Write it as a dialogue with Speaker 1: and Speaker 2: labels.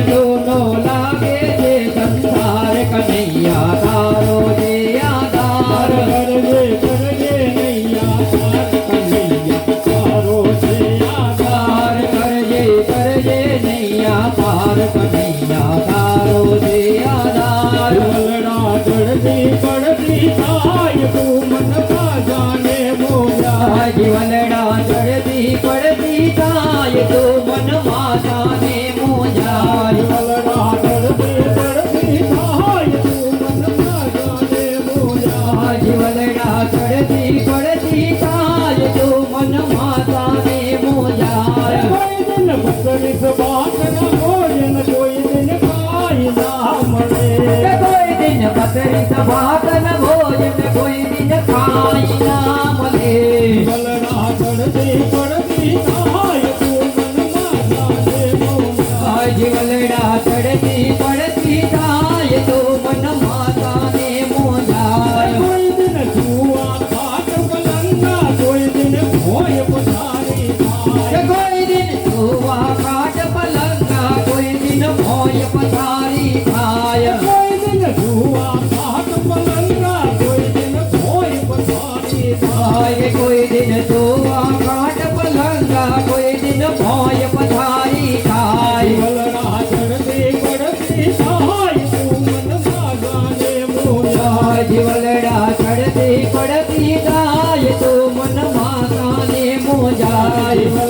Speaker 1: દોનો લાગે છે સંસાર કનૈયા તારો જે આધાર
Speaker 2: કરજે કરજે નૈયા તાર કનૈયા તારો છે આધાર
Speaker 1: કરજે કરજે નૈયા તાર કનૈયા તારો જે આધાર
Speaker 2: વલડા ચડતી પડતી થાય તું મનમાં જાને મોજા
Speaker 1: જીવનડા ચડતી પડતી થાય તો મનમાં જાને મોજાય
Speaker 2: વલડા ચડતી પડતી થાય તું મનમાં જાને મોજા
Speaker 1: જીવનડા ચડતી પડતી થાય તો મનમાં જાને મોજાય
Speaker 2: કોઈ દિન બકરી બાત ના ભોજન કોઈ દિન ખાઈ ના મળે
Speaker 1: કોઈ દિન બકરી સભાતન ભોજન કોઈ દિન ખાઈ ના મળે
Speaker 2: વલડા ચડતી પડતી થાય તું મનમાં જાને મોજા
Speaker 1: જીવનડા ચડતી પડતી થાય તો મનમાં જાને મોજાય
Speaker 2: કોઈ દિન જુવા ખાટ પલંગા કોઈ દિન ભોય પથારી થાય
Speaker 1: કોઈ દિન જોવા કાટ પલંગા કોઈ દિન ભોય પથારી થાય
Speaker 2: કોઈ દિન જુવા ખાટ પલંગા કોઈ દિન ભોય પથારી થાય
Speaker 1: કોઈ દિન જોવા કાટ પલંગા કોઈ દિન ભોય પથારી થાય
Speaker 2: વલડા ચડતી પડતી થાય તું મનમાં જાને મોજા
Speaker 1: જીવલડા ચડતી પડતી થાય તો મનમાં જાને મોજાય